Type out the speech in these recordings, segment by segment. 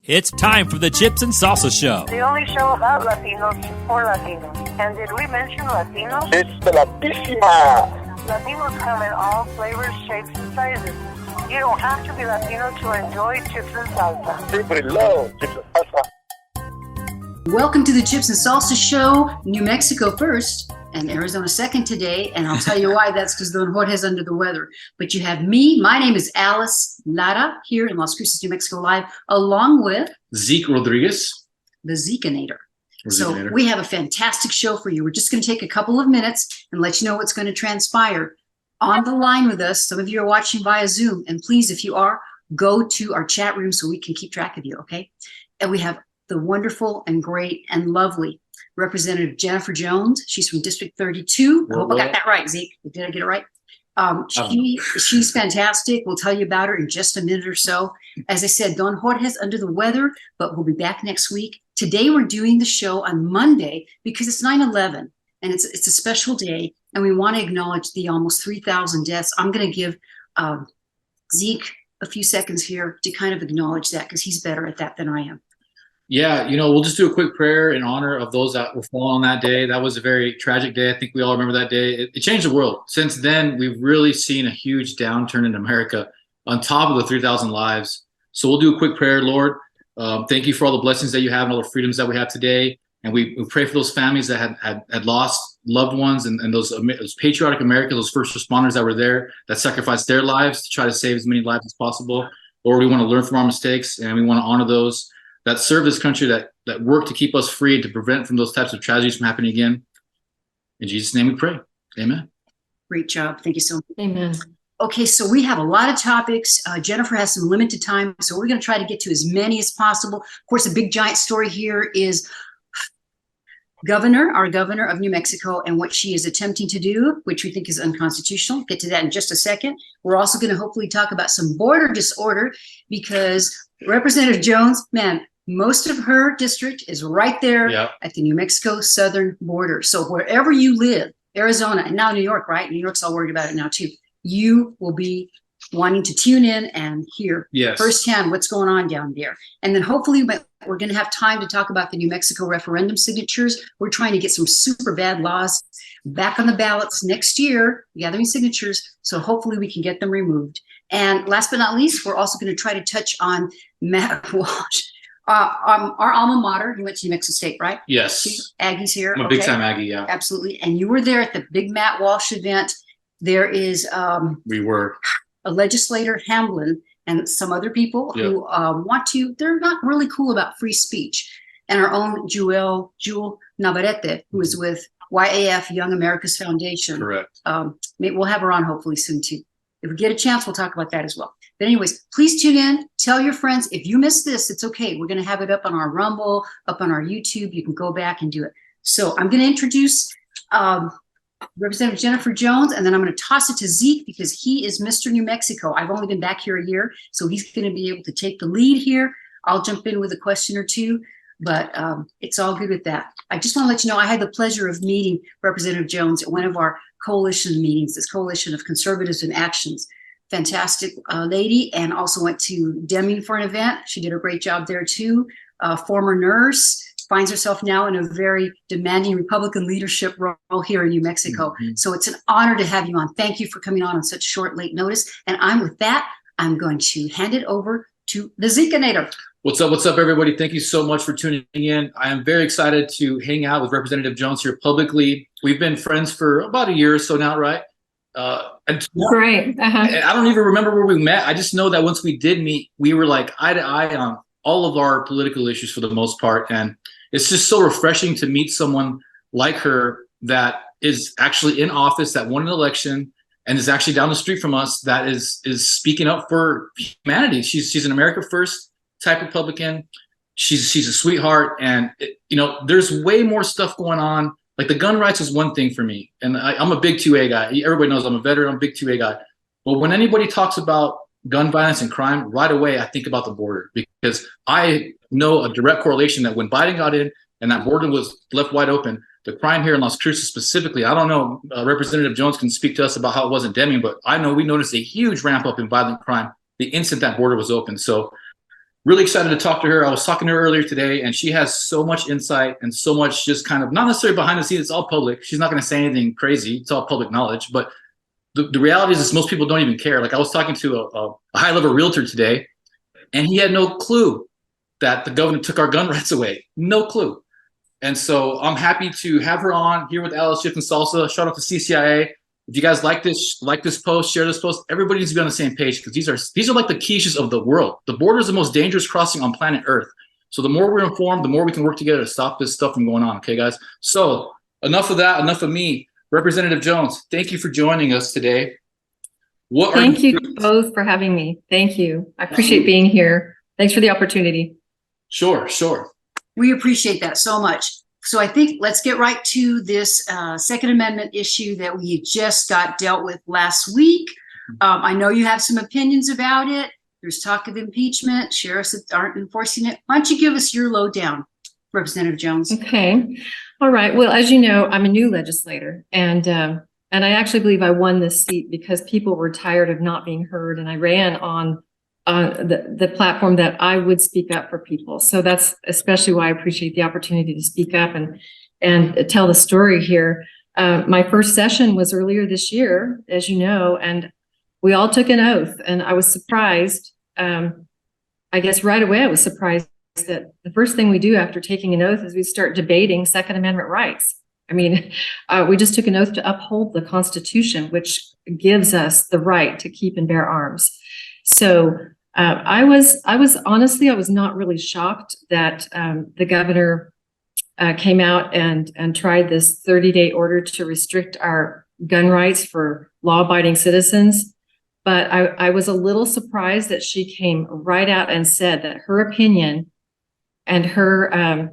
It's time for the Chips and Salsa Show. The only show about Latinos for Latinos. And did we mention Latinos? It's the Latísima. Latinos come in all flavors, shapes, and sizes. You don't have to be Latino to enjoy chips and salsa. Everybody loves chips and salsa. Welcome to the Chips and Salsa Show. New Mexico first and Arizona second today. And I'll tell you why. That's because Don Jorge's under the weather. But you have me. My name is Alice Lara here in Las Cruces, New Mexico Live, along with Zeke Rodriquez, the Zekeinator. So we have a fantastic show for you. We're just going to take a couple of minutes and let you know what's going to transpire. On the line with us, some of you are watching via Zoom. And please, if you are, go to our chat room so we can keep track of you, okay? And we have the wonderful and great and lovely Representative Jenifer Jones. She's from District 32. I hope I got that right, Zeke. Did I get it right? She's fantastic. We'll tell you about her in just a minute or so. As I said, Don Jorge's under the weather, but we'll be back next week. Today we're doing the show on Monday because it's 9/11 and it's a special day, and we want to acknowledge the almost 3,000 deaths. I'm going to give Zeke a few seconds here to kind of acknowledge that because he's better at that than I am. Yeah, we'll just do a quick prayer in honor of those that were fallen on that day. That was a very tragic day. I think we all remember that day. It changed the world. Since then, we've really seen a huge downturn in America on top of the 3,000 lives. So we'll do a quick prayer. Lord, thank you for all the blessings that you have and all the freedoms that we have today. And we pray for those families that had lost loved ones and those patriotic Americans, those first responders that were there, that sacrificed their lives to try to save as many lives as possible. Lord, we want to learn from our mistakes, and we want to honor those that serve this country, that work to keep us free, to prevent from those types of tragedies from happening again. In Jesus' name we pray. Amen. Great job. Thank you so much. Amen. Okay, so we have a lot of topics. Jenifer has some limited time, so we're going to try to get to as many as possible. Of course, a big giant story here is our governor of New Mexico, and what she is attempting to do, which we think is unconstitutional. Get to that in just a second. We're also going to hopefully talk about some border disorder because Representative Jones, man, most of her district is right there at the New Mexico southern border. So wherever you live, Arizona, and now New York, right? New York's all worried about it now too. You will be wanting to tune in and hear firsthand what's going on down there. And then hopefully we're going to have time to talk about the New Mexico referendum signatures. We're trying to get some super bad laws back on the ballots next year, gathering signatures. So hopefully we can get them removed. And last but not least, we're also going to try to touch on Matt Walsh. Our alma mater, you went to New Mexico State, right? Yes. Aggie's here. I'm a big-time Aggie, yeah. Absolutely. And you were there at the big Matt Walsh event. There is we were a legislator, Hamblin, and some other people who they're not really cool about free speech. And our own Jewel Navarrete, who is with YAF, Young America's Foundation. Correct. We'll have her on hopefully soon too. If we get a chance, we'll talk about that as well. But anyways, please tune in. Tell your friends. If you missed this, it's okay. We're going to have it up on our Rumble, up on our YouTube. You can go back and do it. So I'm going to introduce Representative Jenifer Jones, and then I'm going to toss it to Zeke because he is Mr. New Mexico. I've only been back here a year, so he's going to be able to take the lead here. I'll jump in with a question or two, but it's all good with that. I just want to let you know I had the pleasure of meeting Representative Jones at one of our coalition meetings, this Coalition of Conservatives in Actions. Fantastic lady, and also went to Deming for an event. She did a great job there too. Former nurse, finds herself now in a very demanding Republican leadership role here in New Mexico. Mm-hmm. So it's an honor to have you on. Thank you for coming on such short, late notice. And I'm going to hand it over to the Zekeinator. What's up, everybody? Thank you so much for tuning in. I am very excited to hang out with Representative Jones here publicly. We've been friends for about a year or so now, right? Great. I don't even remember where we met. I just know that once we did meet, we were like eye to eye on all of our political issues for the most part. And it's just so refreshing to meet someone like her that is actually in office, that won an election, and is actually down the street from us, that is speaking up for humanity. She's an America First type Republican. She's a sweetheart. And, there's way more stuff going on. Like the gun rights is one thing for me. And I'm a big 2A guy. Everybody knows I'm a veteran. I'm a big 2A guy. But when anybody talks about gun violence and crime, right away I think about the border, because I know a direct correlation that when Biden got in and that border was left wide open, the crime here in Las Cruces specifically, I don't know, Representative Jones can speak to us about how it was in Deming, but I know we noticed a huge ramp up in violent crime the instant that border was open. So really excited to talk to her. I was talking to her earlier today, and she has so much insight and so much just kind of, not necessarily behind the scenes, it's all public. She's not going to say anything crazy. It's all public knowledge. But the reality is most people don't even care. Like I was talking to a high-level realtor today, and he had no clue that the governor took our gun rights away. No clue. And so I'm happy to have her on here with Alice Chips and Salsa. Shout out to CCIA. If you guys like this post, share this post. Everybody needs to be on the same page because these are like the quiches of the world. The border is the most dangerous crossing on planet Earth. So the more we're informed, the more we can work together to stop this stuff from going on. Okay, guys. So enough of that. Enough of me. Representative Jones, thank you for joining us today. Thank you both for having me. Thank you. I appreciate being here. Thanks for the opportunity. Sure. We appreciate that so much. So I think let's get right to this Second Amendment issue that we just got dealt with last week. I know you have some opinions about it. There's talk of impeachment. Sheriffs aren't enforcing it. Why don't you give us your lowdown, Representative Jones? Okay. All right. Well, as you know, I'm a new legislator, and I actually believe I won this seat because people were tired of not being heard, and I ran on the platform that I would speak up for people. So that's especially why I appreciate the opportunity to speak up and tell the story here. My first session was earlier this year, as you know, and we all took an oath, and I was surprised. I guess right away I was surprised that the first thing we do after taking an oath is we start debating Second Amendment rights. I mean, we just took an oath to uphold the Constitution, which gives us the right to keep and bear arms. So I was honestly, I was not really shocked that the governor came out and tried this 30-day order to restrict our gun rights for law-abiding citizens. But I was a little surprised that she came right out and said that her opinion and her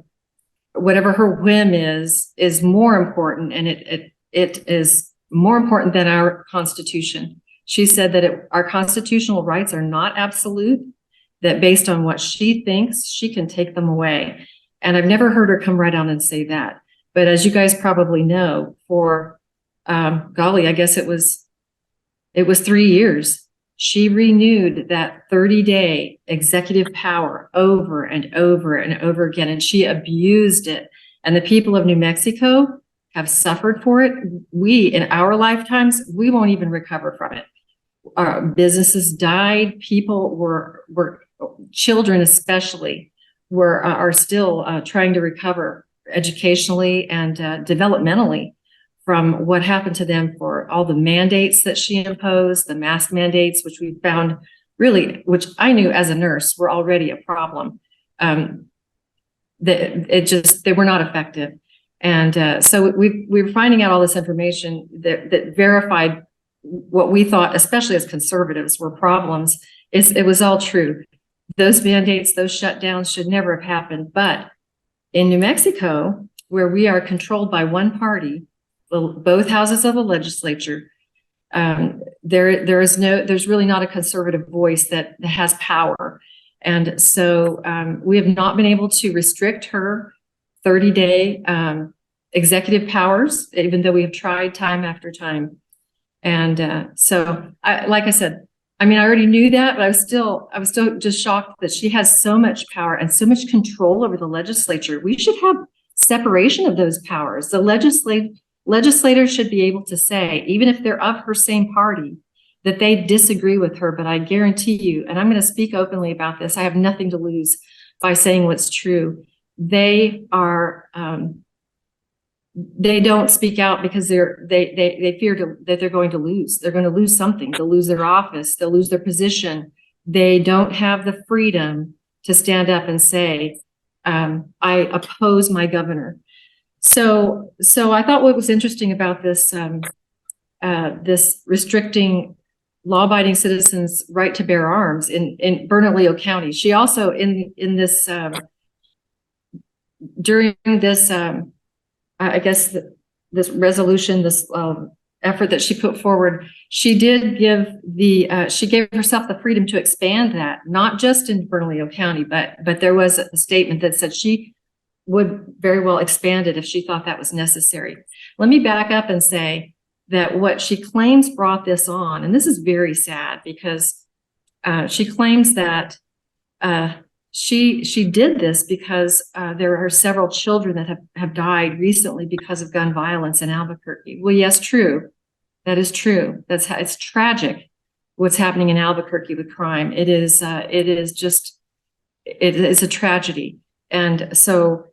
whatever her whim is more important, and it is more important than our Constitution. She said that our constitutional rights are not absolute, that based on what she thinks, she can take them away. And I've never heard her come right out and say that. But as you guys probably know, for golly, I guess it was 3 years, she renewed that 30-day executive power over and over and over again, and she abused it. And the people of New Mexico have suffered for it. We, in our lifetimes, we won't even recover from it. Businesses died. People were children especially are still trying to recover educationally and developmentally from what happened to them for all the mandates that she imposed, the mask mandates, which we found really, which I knew as a nurse were already a problem. They were not effective. And so we were finding out all this information that verified what we thought, especially as conservatives, were problems. It was all true. Those mandates, those shutdowns should never have happened. But in New Mexico, where we are controlled by one party, both houses of the legislature, there's really not a conservative voice that has power. And so we have not been able to restrict her 30-day executive powers, even though we have tried time after time. And so, like I said, I mean, I already knew that, but I was still just shocked that she has so much power and so much control over the legislature. We should have separation of those powers. The legislators should be able to say, even if they're of her same party, that they disagree with her. But I guarantee you, and I'm going to speak openly about this, I have nothing to lose by saying what's true. They are, they don't speak out because they fear that they're going to lose. They're going to lose something. They'll lose their office. They'll lose their position. They don't have the freedom to stand up and say, I oppose my governor. So I thought what was interesting about this, this restricting law-abiding citizens' right to bear arms in Bernalillo County. She also in this during this I guess this resolution, this effort that she put forward, she did give she gave herself the freedom to expand that, not just in Bernalillo County, but there was a statement that said she would very well expand it if she thought that was necessary. Let me back up and say that what she claims brought this on, and this is very sad because she claims that she did this because there are several children that have died recently because of gun violence in Albuquerque. Well, yes, true. That is true. It's tragic what's happening in Albuquerque with crime. It is a tragedy. And so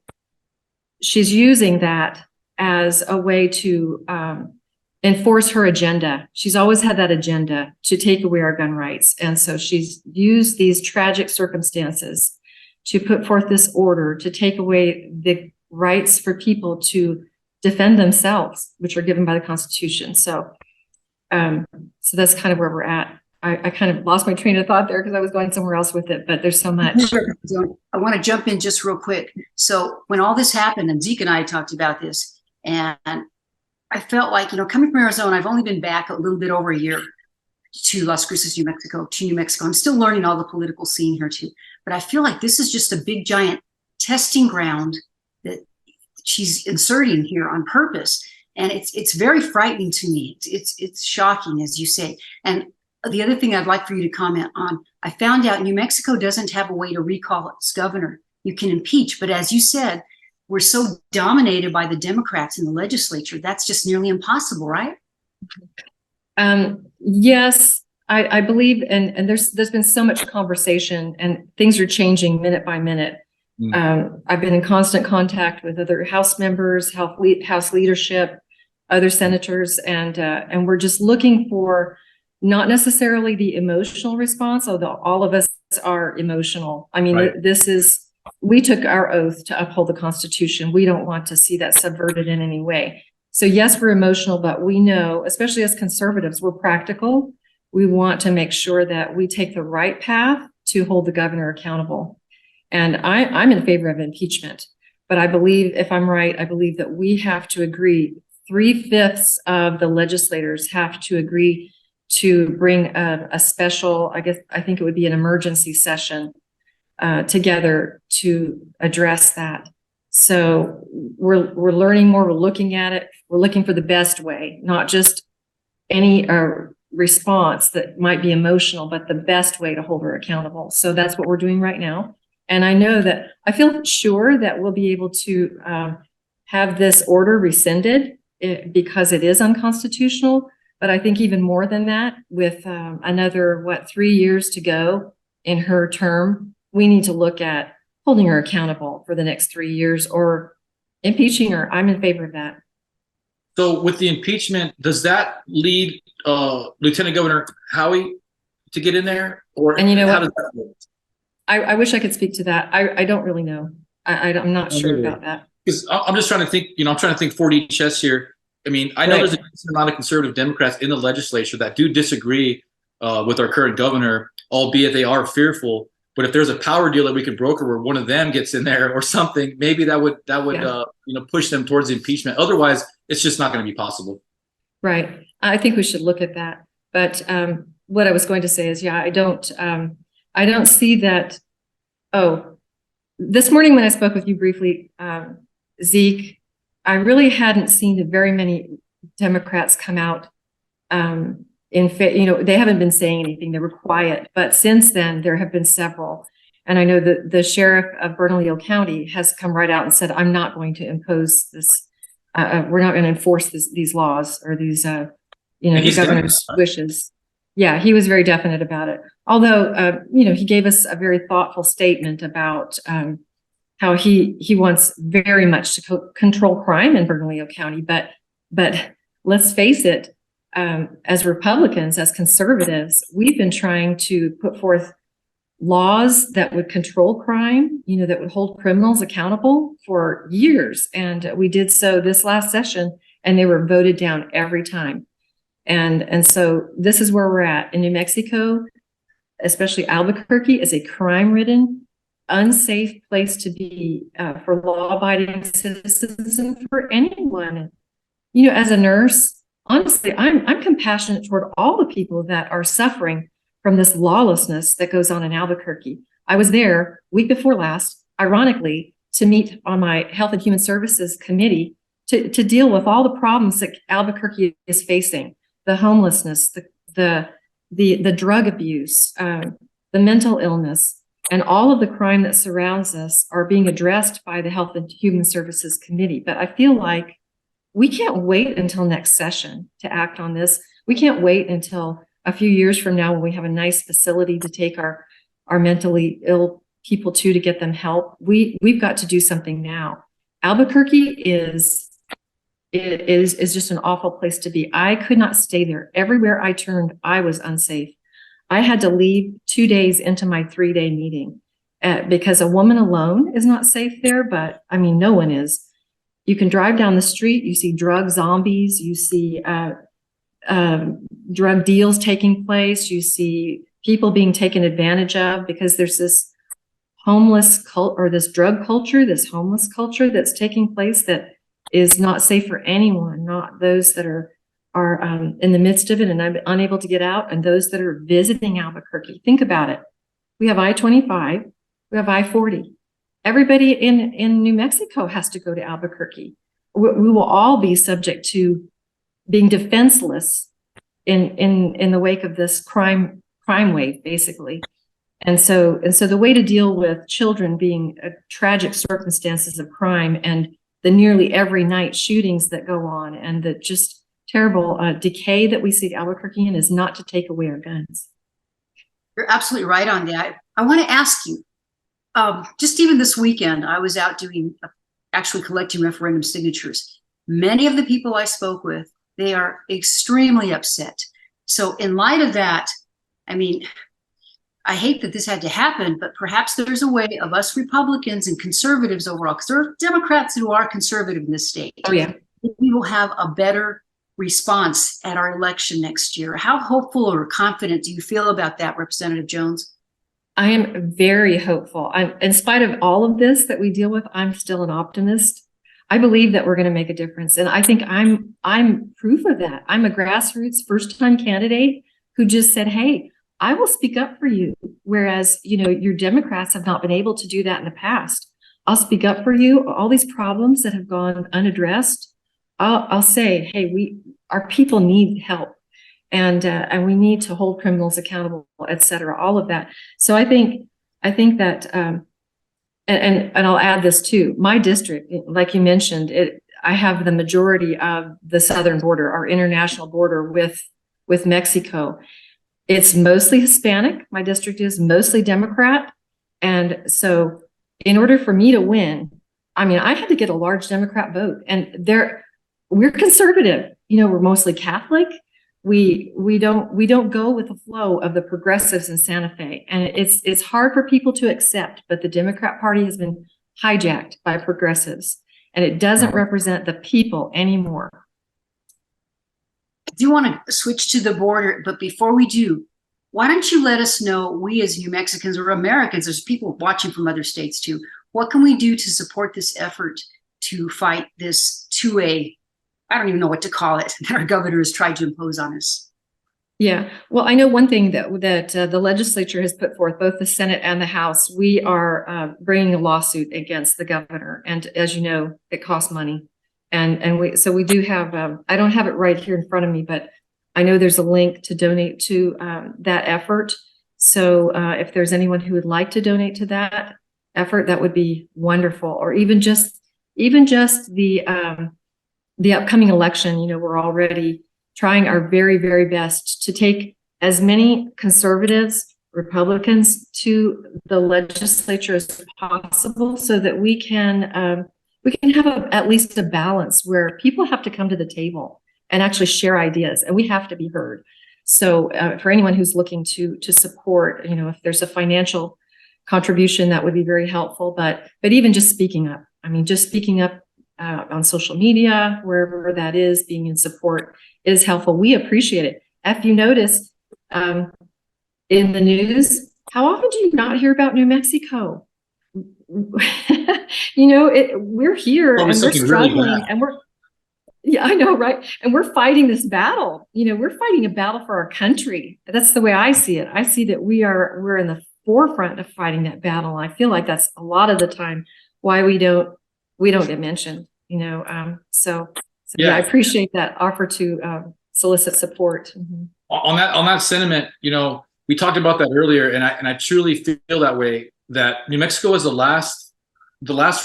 she's using that as a way to enforce her agenda. She's always had that agenda to take away our gun rights. And so she's used these tragic circumstances to put forth this order to take away the rights for people to defend themselves, which are given by the Constitution. So that's kind of where we're at. I kind of lost my train of thought there because I was going somewhere else with it, but there's so much. I want to jump in just real quick. So when all this happened, and Zeke and I talked about this, and I felt like, coming from Arizona, I've only been back a little bit over a year to Las Cruces, New Mexico. I'm still learning all the political scene here too. But I feel like this is just a big, giant testing ground that she's inserting here on purpose. And it's very frightening to me. It's shocking, as you say. And the other thing I'd like for you to comment on, I found out New Mexico doesn't have a way to recall its governor. You can impeach, but as you said, we're so dominated by the Democrats in the legislature. That's just nearly impossible, right? Yes, I believe, and there's been so much conversation, and things are changing minute by minute. I've been in constant contact with other House members, House leadership, other senators, and we're just looking for not necessarily the emotional response, although all of us are emotional. I mean, right. We took our oath to uphold the Constitution. We don't want to see that subverted in any way. So yes, we're emotional, but we know, especially as conservatives, we're practical. We want to make sure that we take the right path to hold the governor accountable. And I'm in favor of impeachment, but I believe, if I'm right, I believe that we have to agree, 3/5 of the legislators have to agree to bring a special, I think it would be an emergency session together to address that. So we're learning more, we're looking at it, we're looking for the best way, not just any response that might be emotional, but the best way to hold her accountable. So that's what we're doing right now. And I feel sure that we'll be able to have this order rescinded because it is unconstitutional. But I think even more than that, with another, 3 years to go in her term, we need to look at holding her accountable for the next 3 years or impeaching her. I'm in favor of that. So with the impeachment, does that lead Lieutenant Governor Howie to get in there? Or and you know how what? does that work? I wish I could speak to that. I don't really know. I'm not sure about that. Because I'm just trying to think, I'm trying to think 4D chess here. I mean, I know there's a decent amount of conservative Democrats in the legislature that do disagree with our current governor, albeit they are fearful. But if there's a power deal that we can broker where one of them gets in there or something, maybe that would push them towards impeachment. Otherwise, it's just not going to be possible. Right. I think we should look at that. But what I was going to say is, I don't see that. Oh, this morning when I spoke with you briefly, Zeke, I really hadn't seen very many Democrats come out they haven't been saying anything. They were quiet, but since then there have been several. And I know that the sheriff of Bernalillo County has come right out and said, I'm not going to impose this. We're not going to enforce these laws or these, the governor's wishes. Yeah, he was very definite about it. Although, he gave us a very thoughtful statement about how he wants very much to control crime in Bernalillo County. But let's face it, as Republicans, as conservatives, we've been trying to put forth laws that would control crime, that would hold criminals accountable for years. And we did so this last session, and they were voted down every time. And so this is where we're at in New Mexico, especially Albuquerque is a crime-ridden, unsafe place to be for law-abiding citizens and for anyone. As a nurse, honestly, I'm compassionate toward all the people that are suffering from this lawlessness that goes on in Albuquerque. I was there week before last, ironically, to meet on my Health and Human Services Committee to deal with all the problems that Albuquerque is facing: the homelessness, the drug abuse, the mental illness. and all of the crime that surrounds us are being addressed by the Health and Human Services Committee. But I feel like we can't wait until next session to act on this. We can't wait until a few years from now when we have a nice facility to take our mentally ill people to get them help. We've got to do something now. Albuquerque is just an awful place to be. I could not stay there. Everywhere I turned, I was unsafe. I had to leave 2 days into my 3-day meeting because a woman alone is not safe there, but I mean, no one is. You can drive down the street, you see drug zombies, you see drug deals taking place, you see people being taken advantage of because there's this homeless this drug culture, this homeless culture that's taking place that is not safe for anyone, not those that are in the midst of it and unable to get out, and those that are visiting Albuquerque. Think about it. We have I-25, we have I-40. Everybody in New Mexico has to go to Albuquerque. We will all be subject to being defenseless in the wake of this crime wave, basically. And so the way to deal with children being tragic circumstances of crime and the nearly every night shootings that go on and the just terrible decay that we see at Albuquerque in is not to take away our guns. You're absolutely right on that. I want to ask you, just even this weekend, I was out actually collecting referendum signatures. Many of the people I spoke with, they are extremely upset. So in light of that, I mean, I hate that this had to happen, but perhaps there's a way of us Republicans and conservatives overall, because there are Democrats who are conservative in this state. Oh, yeah. We will have a better response at our election next year. How hopeful or confident do you feel about that, Representative Jones? I am very hopeful. In spite of all of this that we deal with, I'm still an optimist. I believe that we're going to make a difference. And I think I'm proof of that. I'm a grassroots first-time candidate who just said, hey, I will speak up for you. Whereas, your Democrats have not been able to do that in the past. I'll speak up for you. All these problems that have gone unaddressed, I'll say, hey, our people need help. And we need to hold criminals accountable, et cetera, all of that. So I think that, and I'll add this too, my district, like you mentioned, I have the majority of the southern border, our international border with Mexico. It's mostly Hispanic. My district is mostly Democrat. And so in order for me to win, I mean, I had to get a large Democrat vote, and we're conservative. We're mostly Catholic. We don't go with the flow of the progressives in Santa Fe, and it's hard for people to accept. But the Democrat Party has been hijacked by progressives, and it doesn't represent the people anymore. I do want to switch to the border, but before we do, why don't you let us know, we as New Mexicans or Americans, there's people watching from other states too, what can we do to support this effort to fight this 2A, I don't even know what to call it, that our governor has tried to impose on us? Yeah, well, I know one thing that the legislature has put forth, both the Senate and the House. We are bringing a lawsuit against the governor, and as you know, it costs money, and we do have. I don't have it right here in front of me, but I know there's a link to donate to that effort. So if there's anyone who would like to donate to that effort, that would be wonderful. Or even just the upcoming election. We're already trying our very, very best to take as many conservatives, Republicans to the legislature as possible, so that we can have at least a balance where people have to come to the table and actually share ideas, and we have to be heard. So for anyone who's looking to support, if there's a financial contribution, that would be very helpful. But even just speaking up, on social media, wherever that is, being in support is helpful. We appreciate it. If you notice in the news, how often do you not hear about New Mexico? We're here and we're struggling, really, and yeah, I know, right? And we're fighting this battle. We're fighting a battle for our country. That's the way I see it. I see that we're in the forefront of fighting that battle. I feel like that's a lot of the time why we don't get mentioned. So yeah, I appreciate that offer to solicit support. Mm-hmm. On that sentiment, we talked about that earlier, and I truly feel that way. that New Mexico is the last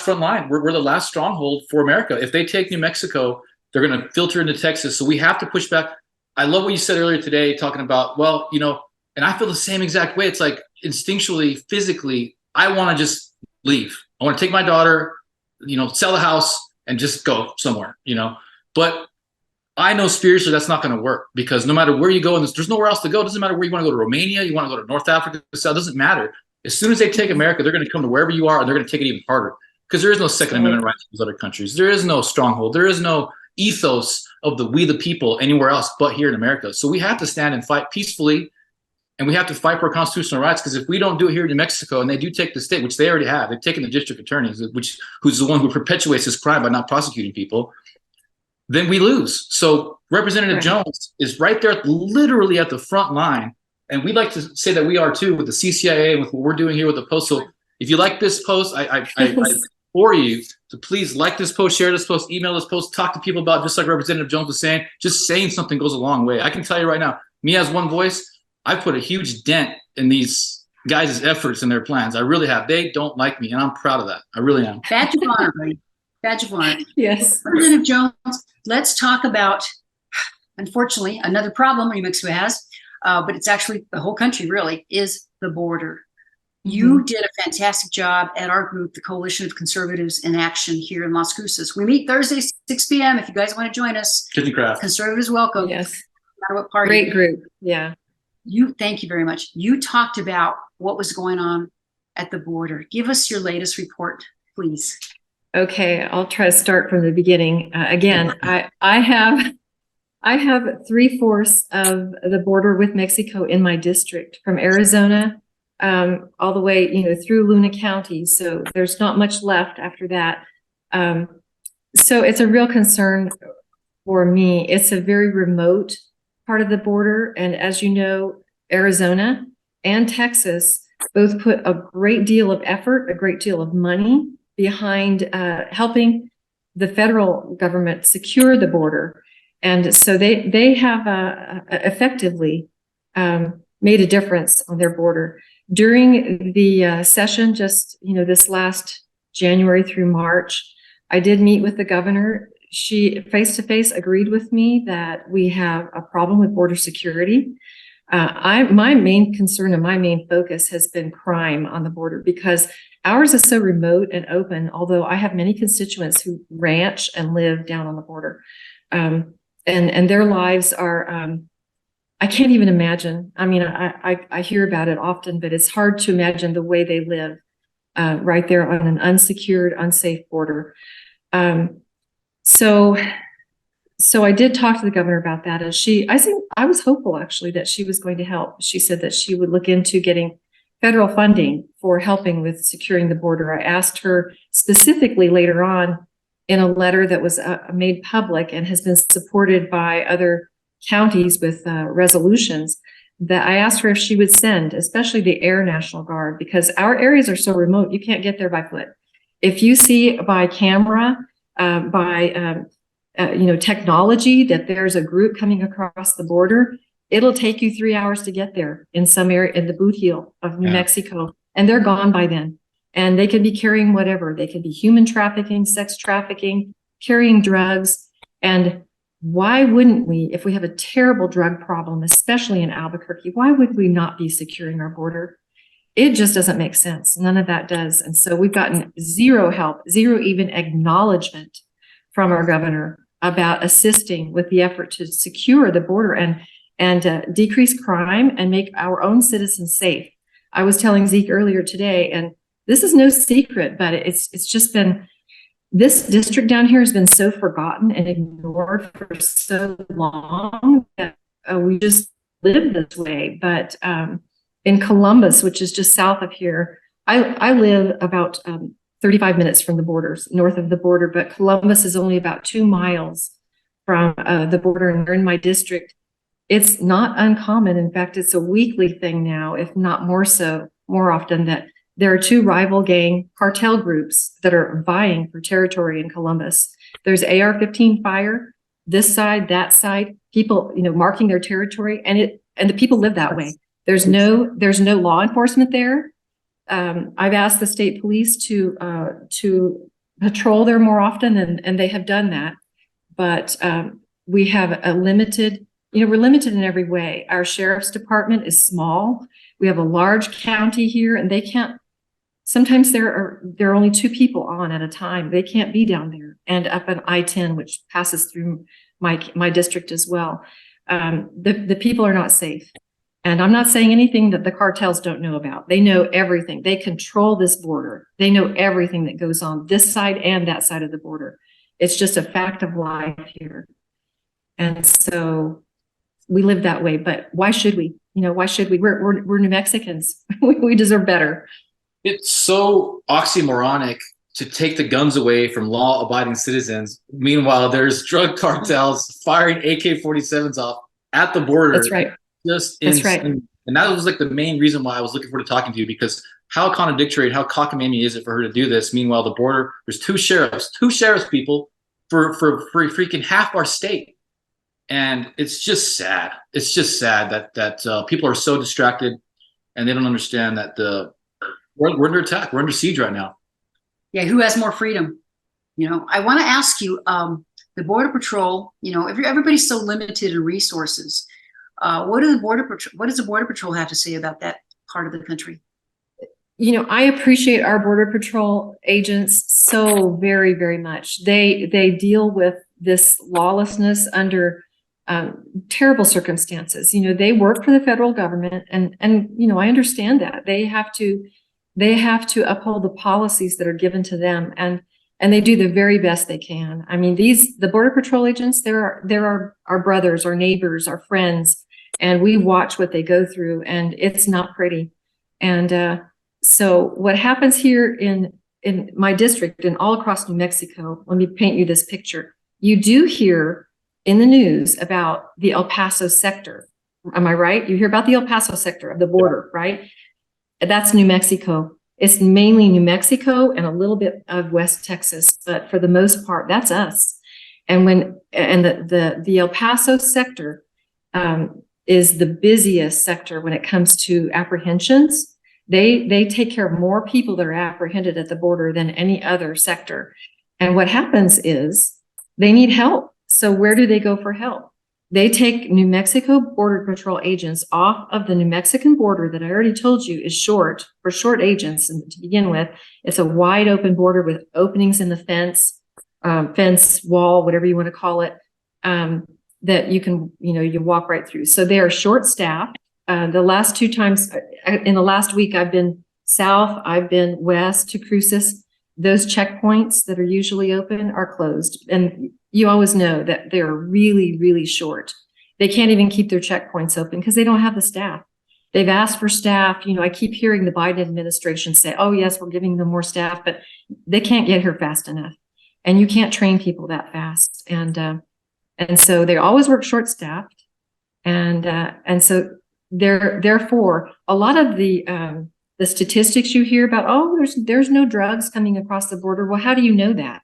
front line. We're the last stronghold for America. If they take New Mexico, they're going to filter into Texas. So we have to push back. I love what you said earlier today, talking about, well, and I feel the same exact way. It's like instinctually, physically, I want to just leave. I want to take my daughter, sell the house and just go somewhere, but I know spiritually that's not going to work, because no matter where you go, and there's nowhere else to go. It doesn't matter where you want to go to Romania, you want to go to North Africa, it doesn't matter. As soon as they take America, they're going to come to wherever you are, and they're going to take it even harder, because there is no Second Amendment rights in those other countries. There is no stronghold. There is no ethos of we the people anywhere else but here in America. So we have to stand and fight peacefully, and we have to fight for our constitutional rights, because if we don't do it here in New Mexico, and they do take the state, which they already have, they've taken the district attorneys, who's the one who perpetuates this crime by not prosecuting people, then we lose. So Representative Jones is right there, literally at the front line. And we'd like to say that we are too, with the CCIA and with what we're doing here with the post. So if you like this post, I implore you to please like this post, share this post, email this post, talk to people about, just like Representative Jones was saying, just saying something goes a long way. I can tell you right now, me as one voice, I put a huge dent in these guys' efforts and their plans. I really have. They don't like me, and I'm proud of that. I really am. Badge of honor, buddy. Badge of honor. Yes. Representative Jones, let's talk about, unfortunately, another problem New Mexico has, but it's actually the whole country really, is the border. You did a fantastic job at our group, the Coalition of Conservatives in Action here in Las Cruces. We meet Thursday, 6 p.m. If you guys want to join us. Kitchen craft. Conservatives welcome. Yes. No matter what party. Great group. Yeah. Thank you very much. You talked about what was going on at the border. Give us your latest report, please. Okay, I'll try to start from the beginning. Again, I have 3/4 of the border with Mexico in my district, from Arizona all the way, through Luna County. So there's not much left after that. So it's a real concern for me. It's a very remote part of the border, and as you know, Arizona and Texas both put a great deal of effort, a great deal of money behind helping the federal government secure the border. And so they have effectively made a difference on their border. During the session, just this last January through March, I did meet with the governor. She face-to-face agreed with me that we have a problem with border security. My main concern and my main focus has been crime on the border, because ours is so remote and open, although I have many constituents who ranch and live down on the border. And their lives are, I can't even imagine. I mean, I hear about it often, but it's hard to imagine the way they live right there on an unsecured, unsafe border. So I did talk to the governor about that, and I was hopeful actually that she was going to help. She said that she would look into getting federal funding for helping with securing the border. I asked her specifically later on in a letter that was made public and has been supported by other counties with resolutions, that I asked her if she would send, especially the Air National Guard, because our areas are so remote, you can't get there by foot. If you see by camera, technology that there's a group coming across the border, it'll take you 3 hours to get there in some area in the boot heel of New Mexico, and they're gone by then. And they could be carrying whatever. They could be human trafficking, sex trafficking, carrying drugs. And why wouldn't we, if we have a terrible drug problem, especially in Albuquerque, why would we not be securing our border? It just doesn't make sense. None of that does. And so we've gotten zero help, zero even acknowledgement from our governor about assisting with the effort to secure the border and decrease crime and make our own citizens safe. I was telling Zeke earlier today, and this is no secret, but it's just been, this district down here has been so forgotten and ignored for so long that we just live this way. But in Columbus, which is just south of here, I live about 35 minutes from the borders, north of the border, but Columbus is only about 2 miles from the border, and they're in my district. It's not uncommon. In fact, it's a weekly thing now, if not more so, more often, that there are 2 rival gang cartel groups that are vying for territory in Columbus. There's AR-15 fire, this side, that side, people, marking their territory, and the people live that way. There's no law enforcement there. I've asked the state police to patrol there more often, and they have done that. But we have a limited, we're limited in every way. Our sheriff's department is small. We have a large county here, and they can't. Sometimes there are only 2 people on at a time. They can't be down there and up on I-10, which passes through my district as well. The people are not safe. And I'm not saying anything that the cartels don't know about. They know everything. They control this border. They know everything that goes on this side and that side of the border. It's just a fact of life here. And so we live that way. But why should we? Why should we? We're New Mexicans. We deserve better. It's so oxymoronic to take the guns away from law-abiding citizens. Meanwhile, there's drug cartels firing AK-47s off at the border. That's right. Just That's insane. right. And that was like the main reason why I was looking forward to talking to you, because how contradictory and how cockamamie is it for her to do this? Meanwhile, the border, there's two sheriffs people for freaking half our state. And it's just sad. It's just sad that people are so distracted and they don't understand that we're under attack. We're under siege right now. Yeah, who has more freedom? I want to ask you, the Border Patrol, everybody's so limited in resources. What does the Border Patrol have to say about that part of the country? I appreciate our Border Patrol agents so very, very much. They deal with this lawlessness under terrible circumstances. They work for the federal government, and I understand that they have to uphold the policies that are given to them, and they do the very best they can. I mean, the Border Patrol agents, they're our brothers, our neighbors, our friends, and we watch what they go through, and it's not pretty. And so what happens here in my district and all across New Mexico, let me paint you this picture. You do hear in the news about the El Paso sector. Am I right? You hear about the El Paso sector of the border, right? That's New Mexico. It's mainly New Mexico and a little bit of West Texas, but for the most part, that's us. And the El Paso sector is the busiest sector when it comes to apprehensions. They take care of more people that are apprehended at the border than any other sector. And what happens is they need help. So where do they go for help? They take New Mexico Border Patrol agents off of the New Mexican border that I already told you is short, for short agents. And to begin with, it's a wide open border with openings in the fence wall, whatever you want to call it, that you can, you walk right through. So they are short staffed. The last 2 times in the last week, I've been south, I've been west to Cruces. Those checkpoints that are usually open are closed. And you always know that they're really, really short. They can't even keep their checkpoints open because they don't have the staff. They've asked for staff. I keep hearing the Biden administration say, oh, yes, we're giving them more staff, but they can't get here fast enough. And you can't train people that fast. And so they always work short staffed. And so therefore, a lot of the statistics you hear about, oh, there's no drugs coming across the border. Well, how do you know that?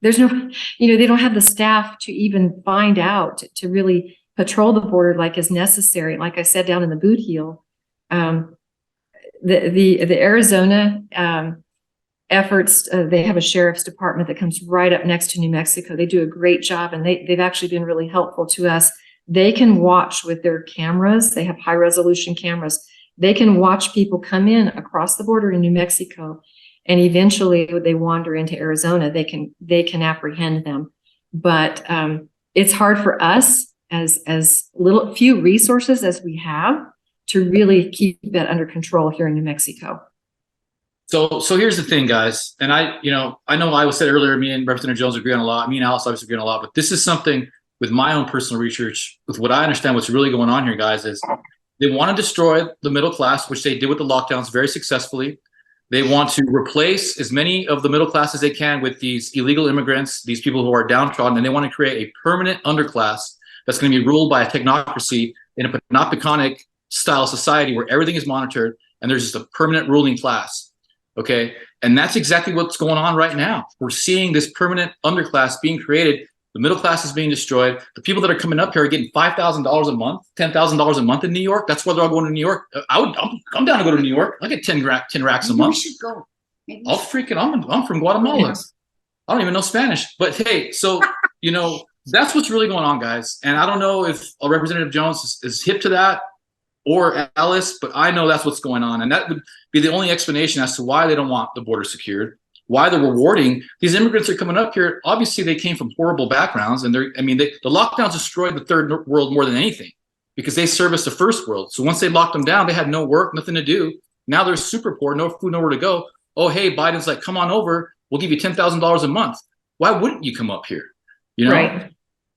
There's no, they don't have the staff to even find out, to really patrol the border like is necessary. Like I said, down in the boot heel, the Arizona efforts, they have a sheriff's department that comes right up next to New Mexico. They do a great job, and they've actually been really helpful to us. They can watch with their cameras. They have high resolution cameras. They can watch people come in across the border in New Mexico, and eventually they wander into Arizona. They can apprehend them. But it's hard for us as few resources as we have to really keep that under control here in New Mexico. So here's the thing, guys. And I know I said earlier, me and Representative Jones agree on a lot. Me and Alice obviously agree on a lot, but this is something with my own personal research, with what I understand what's really going on here, guys, is they want to destroy the middle class, which they did with the lockdowns very successfully. They want to replace as many of the middle class as they can with these illegal immigrants, these people who are downtrodden, and they want to create a permanent underclass that's going to be ruled by a technocracy in a panopticonic style society where everything is monitored and there's just a permanent ruling class. Okay. And that's exactly what's going on right now. We're seeing this permanent underclass being created The middle class is being destroyed. The people that are coming up here are getting $5,000 a month, $10,000 a month in New York. That's why they're all going to New York. I'm down to go to New York. I get 10 racks a Maybe month. we should go. Maybe we I'll should. freaking, I'm from Guatemala. Yeah. I don't even know Spanish. But hey, so, that's what's really going on, guys. And I don't know if Representative Jones is hip to that or Alice, but I know that's what's going on. And that would be the only explanation as to why they don't want the border secured, why they're rewarding these immigrants that are coming up here. Obviously, they came from horrible backgrounds, and the lockdowns destroyed the third world more than anything because they serviced the first world. So once they locked them down, they had no work, nothing to do. Now they're super poor, no food, nowhere to go. Oh, hey, Biden's like, come on over. We'll give you $10,000 a month. Why wouldn't you come up here? Right.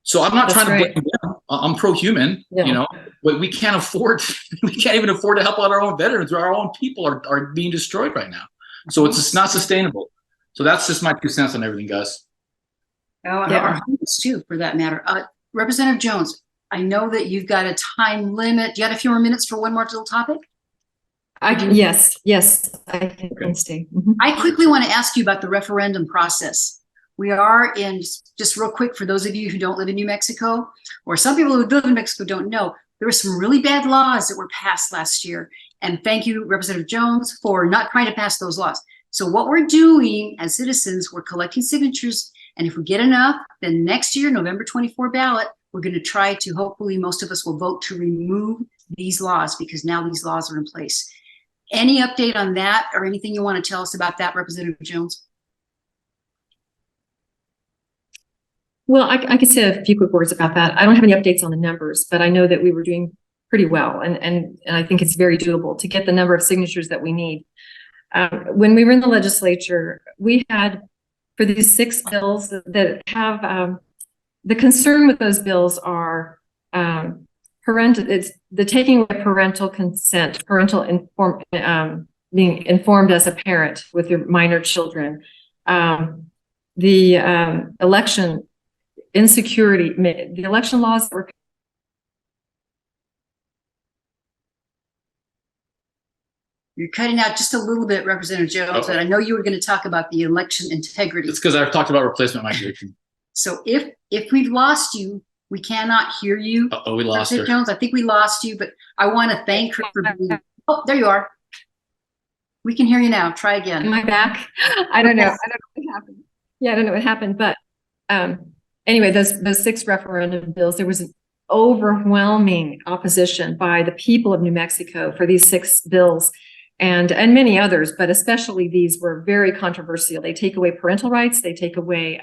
So I'm not That's trying to right. blame them. I'm pro-human, Yeah. but we can't even afford to help out our own veterans. Our own people are being destroyed right now. So it's just not sustainable. So that's just my 2 cents on everything, guys. Oh, Yeah. our homeless too, for that matter. Representative Jones, I know that you've got a time limit. Do you have a few more minutes for one more little topic? Yes, I can stay. Mhm. I quickly want to ask you about the referendum process. We are in, just real quick, for those of you who don't live in New Mexico, or some people who live in Mexico don't know, there were some really bad laws that were passed last year. And thank you, Representative Jones, for not trying to pass those laws. So what we're doing as citizens, we're collecting signatures. And if we get enough, then next year, November 24 ballot, we're going to try to, hopefully most of us will vote to remove these laws because now these laws are in place. Any update on that or anything you want to tell us about that, Representative Jones? Well, I could say a few quick words about that. I don't have any updates on the numbers, but I know that we were doing pretty well. And I think it's very doable to get the number of signatures that we need. When we were in the legislature, we had, for these 6 bills that have, the concern with those bills are it's the taking away parental consent, being informed as a parent with your minor children, the election insecurity, the election laws that were You're cutting out just a little bit, Representative Jones, and I know you were going to talk about the election integrity. It's because I've talked about replacement migration. So if we've lost you, we cannot hear you. We lost her. Representative Jones, I think we lost you, but I want to thank her for being. Oh, there you are. We can hear you now. Try again. Am I back? I don't know. I don't know what happened. Yeah, I don't know what happened. But anyway, those 6 referendum bills, there was an overwhelming opposition by the people of New Mexico for these 6 bills. And many others, but especially these were very controversial. They take away parental rights. They take away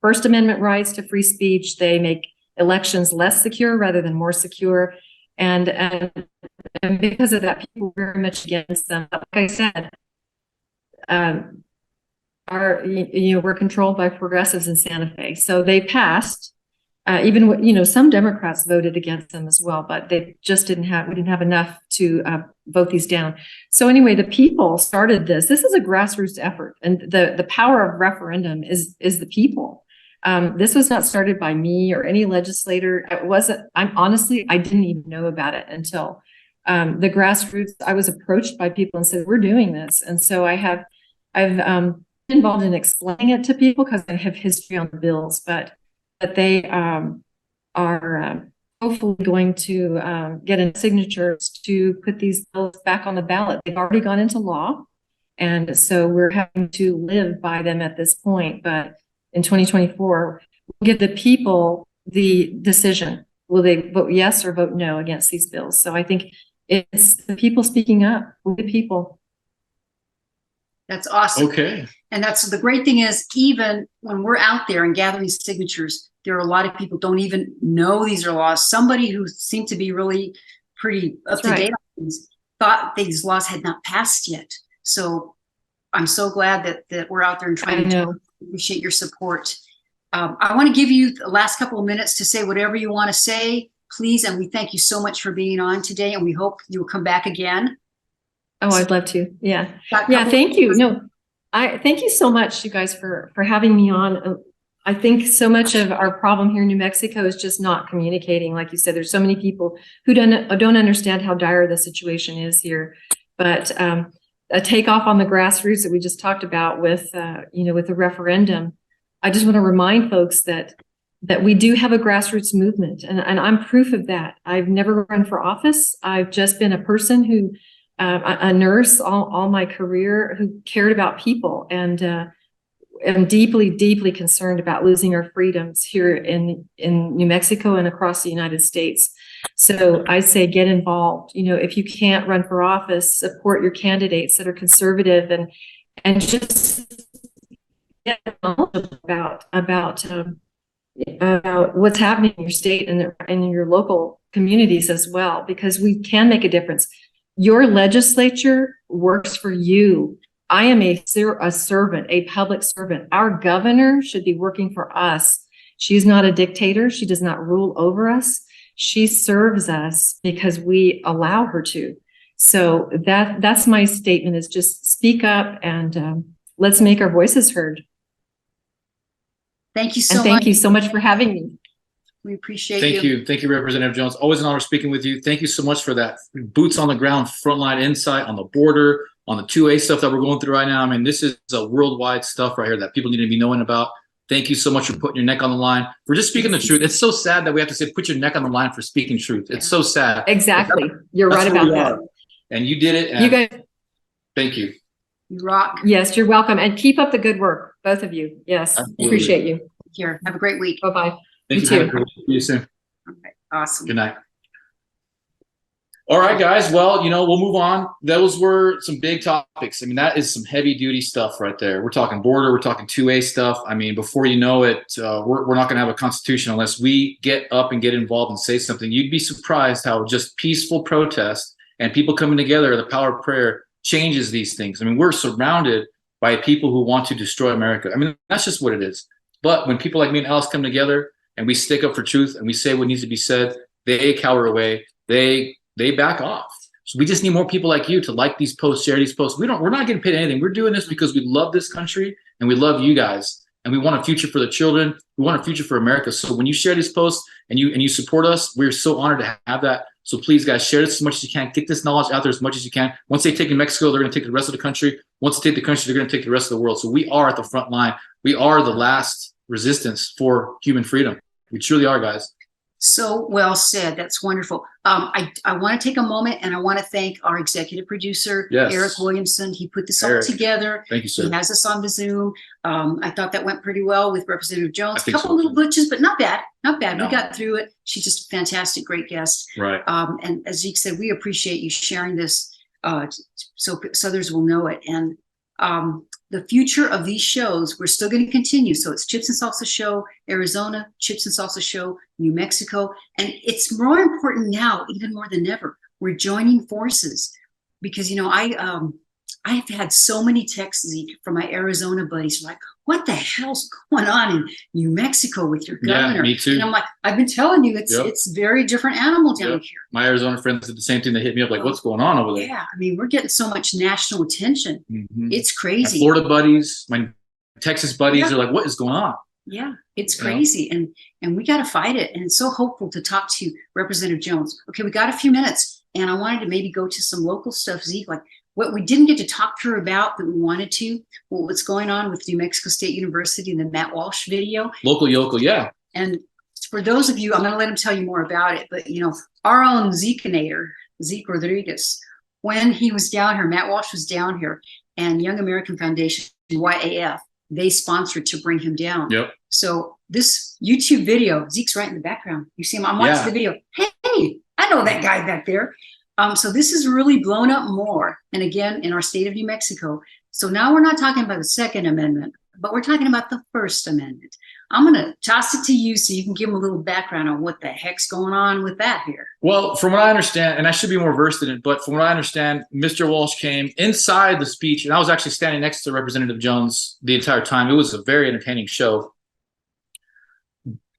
First Amendment rights to free speech. They make elections less secure rather than more secure. And because of that, people were very much against them. Like I said, we're controlled by progressives in Santa Fe. So they passed. Even some Democrats voted against them as well, but we didn't have enough to vote these down. So anyway, the people started this. This is a grassroots effort, and the power of referendum is the people. This was not started by me or any legislator. It wasn't. I didn't even know about it until the grassroots. I was approached by people and said, "We're doing this," and so I've been involved in explaining it to people because I have history on the bills, but they are hopefully going to get in signatures to put these bills back on the ballot. They've already gone into law, and so we're having to live by them at this point. But in 2024, we'll give the people the decision. Will they vote yes or vote no against these bills? So I think it's the people speaking up with the people. That's awesome. Okay. And that's the great thing is, even when we're out there and gathering signatures, there are a lot of people don't even know these are laws. Somebody who seemed to be really pretty up to date on things thought these laws had not passed yet. So I'm so glad that we're out there and trying to appreciate your support. I want to give you the last couple of minutes to say whatever you want to say, please. And we thank you so much for being on today. And we hope you'll come back again. Oh, I'd love to. Yeah. Yeah. Thank you. No, thank you so much, you guys, for having me on. I think so much of our problem here in New Mexico is just not communicating. Like you said, there's so many people who don't understand how dire the situation is here. But a takeoff on the grassroots that we just talked about with the referendum. I just want to remind folks that that we do have a grassroots movement, and I'm proof of that. I've never run for office. I've just been a person who, a nurse all my career, who cared about people, and am deeply, deeply concerned about losing our freedoms here in New Mexico and across the United States. So I say get involved. You know, if you can't run for office, support your candidates that are conservative, and just get knowledgeable about what's happening in your state and in your local communities as well, because we can make a difference. Your legislature works for you. I am a servant, a public servant. Our governor should be working for us. She's not a dictator. She does not rule over us. She serves us because we allow her to. So that's my statement, is just speak up and let's make our voices heard. Thank you so much. Thank you so much for having me. We appreciate Thank you. Thank you, Representative Jones. Always an honor speaking with you. Thank you so much for that boots on the ground, frontline insight on the border, on the 2A stuff that we're going through right now. I mean, this is a worldwide stuff right here that people need to be knowing about. Thank you so much for putting your neck on the line. For just speaking the truth. It's so sad that we have to say, put your neck on the line for speaking truth. It's so sad. Exactly. You're right about that. And you did it. And you guys, thank you. You rock. Yes, you're welcome. And keep up the good work, both of you. Yes, Absolutely. Appreciate you. Here, have a great week. Bye-bye. Thank you. too. See you soon. Okay, awesome. Good night. All right, guys. Well, we'll move on. Those were some big topics. I mean, that is some heavy duty stuff right there. We're talking border. We're talking 2A stuff. I mean, before you know it, we're not going to have a constitution unless we get up and get involved and say something. You'd be surprised how just peaceful protest and people coming together, the power of prayer, changes these things. I mean, we're surrounded by people who want to destroy America. I mean, that's just what it is. But when people like me and Alice come together and we stick up for truth and we say what needs to be said, they cower away. They back off. So we just need more people like you to like these posts, share these posts. We're not getting paid anything. We're doing this because we love this country and we love you guys, and we want a future for the children. We want a future for America. So when you share these posts and you support us, we're so honored to have that. So please, guys, share this as much as you can. Get this knowledge out there as much as you can. Once they take in Mexico, they're going to take the rest of the country. Once they take the country, they're going to take the rest of the world. So we are at the front line. We are the last resistance for human freedom. We truly are, guys. So well said. That's wonderful. I want to take a moment and I want to thank our executive producer, Yes. Eric Williamson. He put this all Eric. together. Thank you, sir. He has us on the Zoom. I thought that went pretty well with Representative Jones. I A think couple so, little too. glitches, but not bad. Not bad. No. We got through it. She's just a fantastic, great guest. Right. And as Zeke said, we appreciate you sharing this so others will know it. And the future of these shows, we're still going to continue. So it's Chips and Salsa Show, Arizona, Chips and Salsa Show, New Mexico. And it's more important now, even more than ever. We're joining forces because, I've had so many texts, Zeke, from my Arizona buddies like, what the hell's going on in New Mexico with your governor? Yeah, me too. And I'm like, I've been telling you, it's very different animal down Yep. here. My Arizona friends did the same thing. They hit me up like, what's going on over there? Yeah, I mean, we're getting so much national attention. Mhm. It's My crazy. Florida buddies, my Texas buddies Yeah. are like, what is going on? Yeah, it's You know? crazy. And we got to fight it. And it's so hopeful to talk to Representative Jones. Okay, we got a few minutes and I wanted to maybe go to some local stuff, Zeke, like what we didn't get to talk to her about that we wanted to, what's going on with New Mexico State University and the Matt Walsh video. Local yokel, yeah. And for those of you, I'm going to let him tell you more about it, but our own Zeke-nator, Zeke Rodriquez, when he was down here, Matt Walsh was down here, and Young American Foundation, YAF, they sponsored to bring him down. Yep. So this YouTube video, Zeke's right in the background. You see him, I'm watching Yeah. the video. Hey, I know that guy back there. So this is really blown up more. And again, in our state of New Mexico. So now we're not talking about the Second Amendment, but we're talking about the First Amendment. I'm going to toss it to you so you can give them a little background on what the heck's going on with that here. Well, from what I understand, and I should be more versed in it, but from what I understand, Mr. Walsh came inside the speech, and I was actually standing next to Representative Jones the entire time. It was a very entertaining show.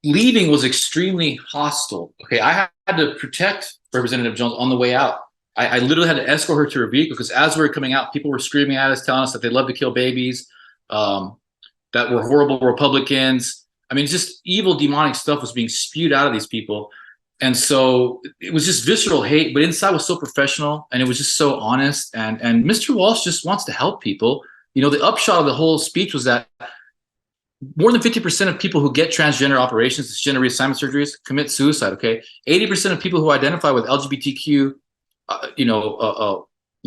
Leaving was extremely hostile. Okay, I had to protect Representative Jones on the way out. I literally had to escort her to her vehicle because as we were coming out, people were screaming at us, telling us that they love to kill babies, that we're horrible Republicans. I mean, just evil, demonic stuff was being spewed out of these people. And so it was just visceral hate, but inside was so professional and it was just so honest. And Mr. Walsh just wants to help people. The upshot of the whole speech was that more than 50% of people who get transgender operations, this gender reassignment surgeries, commit suicide. Okay, 80% of people who identify with LGBTQ,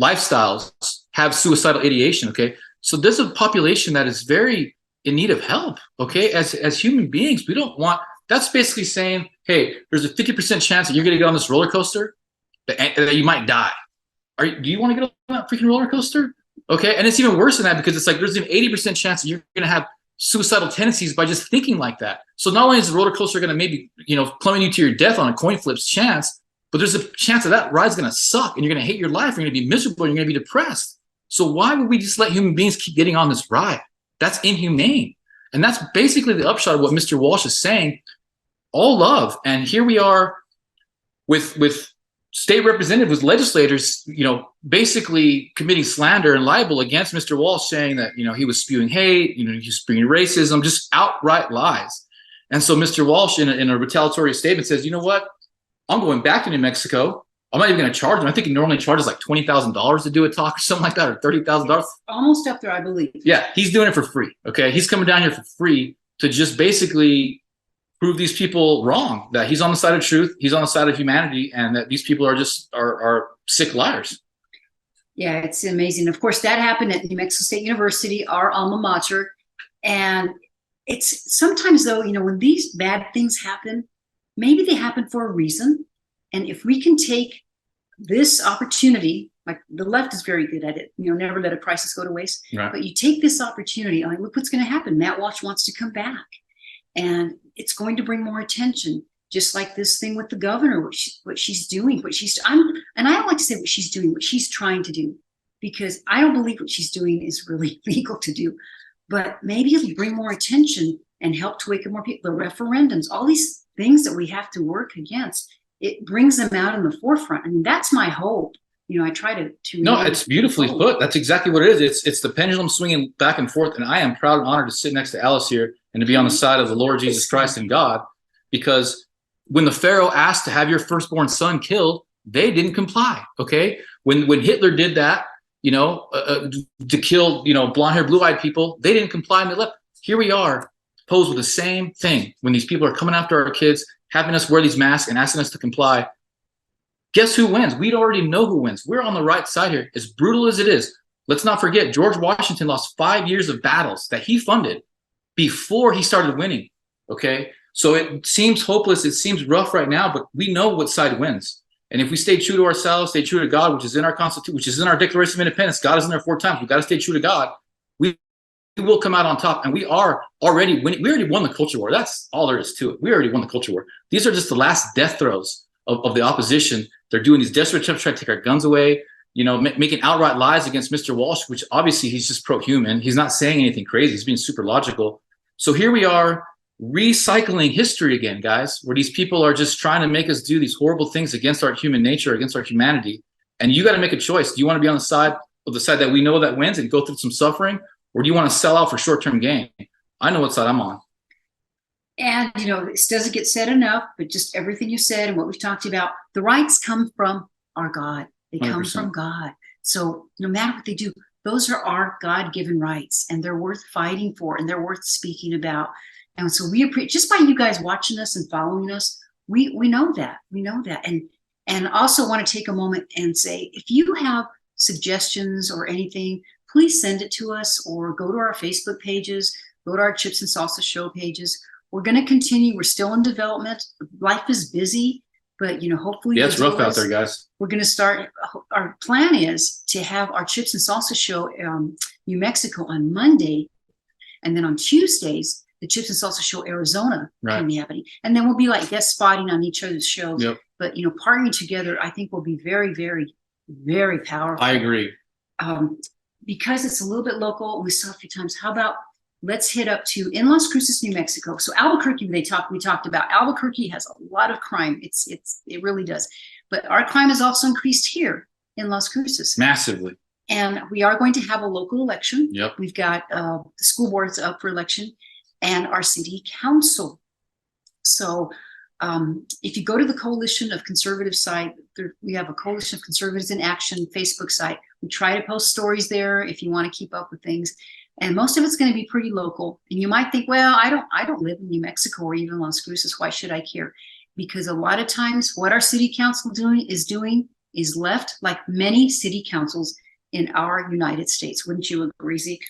lifestyles have suicidal ideation. Okay, so there's a population that is very in need of help. Okay, as human beings, we don't want. That's basically saying, hey, there's a 50% chance that you're going to get on this roller coaster, that you might die. Do you want to get on that freaking roller coaster? Okay, and it's even worse than that, because it's like there's an 80% chance that you're going to have suicidal tendencies by just thinking like that. So not only is the roller coaster going to maybe, plummet you to your death on a coin flip's chance, but there's a chance that ride's going to suck and you're going to hate your life. You're going to be miserable. You're going to be depressed. So why would we just let human beings keep getting on this ride? That's inhumane. And that's basically the upshot of what Mr. Walsh is saying. All love. And here we are with state representatives, legislators, basically committing slander and libel against Mr. Walsh, saying that, he was spewing hate, he was spewing racism, just outright lies. And so Mr. Walsh, in a retaliatory statement, says, you know what? I'm going back to New Mexico. I'm not even going to charge him. I think he normally charges like $20,000 to do a talk or something like that, or $30,000. Almost up there, I believe. Yeah, he's doing it for free. Okay, he's coming down here for free to just basically prove these people wrong, that he's on the side of truth, he's on the side of humanity, and that these people are just are sick liars. Yeah, it's amazing. Of course, that happened at New Mexico State University, our alma mater. And it's sometimes, though, when these bad things happen, maybe they happen for a reason. And if we can take this opportunity, like the left is very good at it, never let a crisis go to waste. Right. But you take this opportunity, like, look what's going to happen. Matt Walsh wants to come back. And it's going to bring more attention, just like this thing with the governor, what she's doing, and I don't like to say what she's doing, what she's trying to do, because I don't believe what she's doing is really legal to do. But maybe it'll bring more attention and help to wake up more people. The referendums, all these things that we have to work against, it brings them out in the forefront. I mean, that's my hope. I try to no, it's beautifully put. That's exactly what it is. It's the pendulum swinging back and forth. And I am proud and honored to sit next to Alice here and to be on the side of the Lord Jesus Christ and God, because when the Pharaoh asked to have your firstborn son killed, they didn't comply. Okay, when Hitler did that, to kill blonde hair, blue eyed people, they didn't comply and they left. Here we are, posed with the same thing. When these people are coming after our kids, having us wear these masks and asking us to comply. Guess who wins? We already know who wins. We're on the right side here. As brutal as it is, let's not forget George Washington lost 5 years of battles that he funded before he started winning. Okay, so it seems hopeless. It seems rough right now, but we know what side wins. And if we stay true to ourselves, stay true to God, which is in our Constitution, which is in our Declaration of Independence, God is in there 4 times. We've got to stay true to God. We will come out on top, and we are already winning. We already won the culture war. That's all there is to it. We already won the culture war. These are just the last death throes of the opposition. They're doing these desperate attempts to try to take our guns away, making outright lies against Mr. Walsh, which obviously he's just pro-human. He's not saying anything crazy. He's being super logical. So here we are recycling history again, guys, where these people are just trying to make us do these horrible things against our human nature, against our humanity. And you got to make a choice. Do you want to be on the side that we know that wins and go through some suffering, or do you want to sell out for short-term gain? I know what side I'm on. And, this doesn't get said enough, but just everything you said and what we've talked about, the rights come from our God. They come 100%. from God. So no matter what they do, those are our God-given rights, and they're worth fighting for, and they're worth speaking about. And so we appreciate, just by you guys watching us and following us, we know that. We know that. And also want to take a moment and say, if you have suggestions or anything, please send it to us, or go to our Facebook pages, go to our Chips and Salsa show pages. We're going to continue. We're still in development. Life is busy, but hopefully. Yeah, it's rough out there, guys. We're going to start. Our plan is to have our Chips and Salsa show, New Mexico, on Monday, and then on Tuesdays, the Chips and Salsa show Arizona can be happening, and then we'll be like guest spotting on each other's shows. Yep. But partnering together, I think, will be very, very, very powerful. I agree. Because it's a little bit local. We saw a few times. How about let's hit up to in Las Cruces, New Mexico. So Albuquerque, we talked about. Albuquerque has a lot of crime. It really does. But our crime has also increased here in Las Cruces. Massively. And we are going to have a local election. Yep. We've got the school boards up for election and our city council. So if you go to the Coalition of Conservative site, we have a Coalition of Conservatives in Action Facebook site. We try to post stories there if you want to keep up with things. And most of it's going to be pretty local. And you might think, well, I don't live in New Mexico or even Las Cruces. Why should I care? Because a lot of times what our city council doing is left like many city councils in our United States. Wouldn't you agree, Zeke?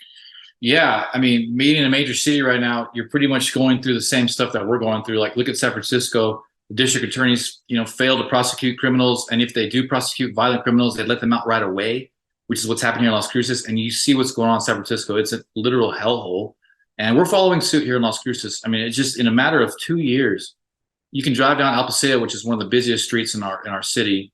Yeah, I mean, being in a major city right now, you're pretty much going through the same stuff that we're going through. Like, look at San Francisco. The district attorneys, fail to prosecute criminals, and if they do prosecute violent criminals, they let them out right away, which is what's happening here in Las Cruces. And you see what's going on in San Francisco. It's a literal hellhole, and we're following suit here in Las Cruces. I mean, it's just in a matter of 2 years, you can drive down El Paseo, which is one of the busiest streets in our city.